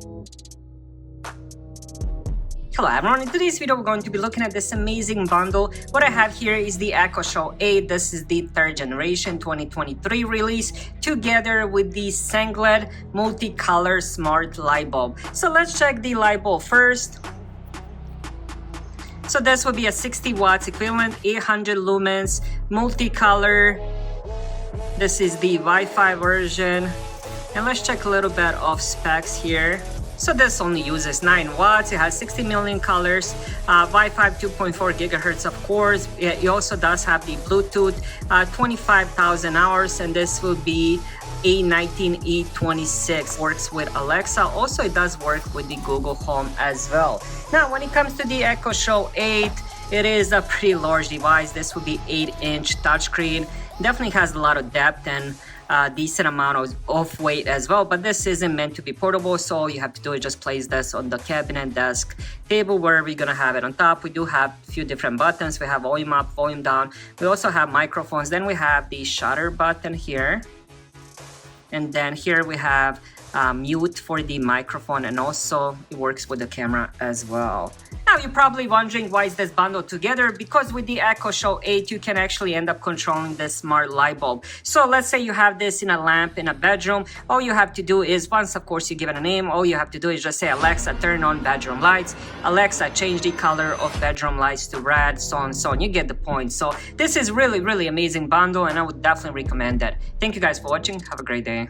Hello everyone, in today's video we're going to be looking at this amazing bundle. What I have here is the echoshow 8. This is the 3rd generation 2023 release, together with the Senglet multicolor smart light bulb. So let's check the light bulb first. So this will be a 60 watts equivalent, 800 lumens, multicolor. This is the Wi-Fi version. And let's check a little bit of specs here. So this only uses 9 watts, it has 60 million colors, Wi-Fi 2.4 gigahertz of course. It also does have the Bluetooth, 25,000 hours, and this will be A19E26. Works with Alexa. Also it does work with the Google Home as well. Now when it comes to the echoshow 8, it is a pretty large device. This will be 8-inch touchscreen. Definitely has a lot of depth and decent amount of weight as well, but this isn't meant to be portable, so all you have to do is just place this on the cabinet, desk, table, where we're gonna have it on top. We do have a few different buttons. We have volume up, volume down. We also have microphones. Then we have the shutter button here, and then here we have mute for the microphone, and also it works with the camera as well. Now you're probably wondering why is this bundled together? Because with the echoshow 8 you can actually end up controlling the smart light bulb. So let's say you have this in a lamp in a bedroom. All you have to do is, once of course you give it a name, all you have to do is just say, Alexa, turn on bedroom lights. Alexa, change the color of bedroom lights to red, so on and so on. You get the point. So this is really amazing bundle, and I would definitely recommend it. Thank you guys for watching. Have a great day.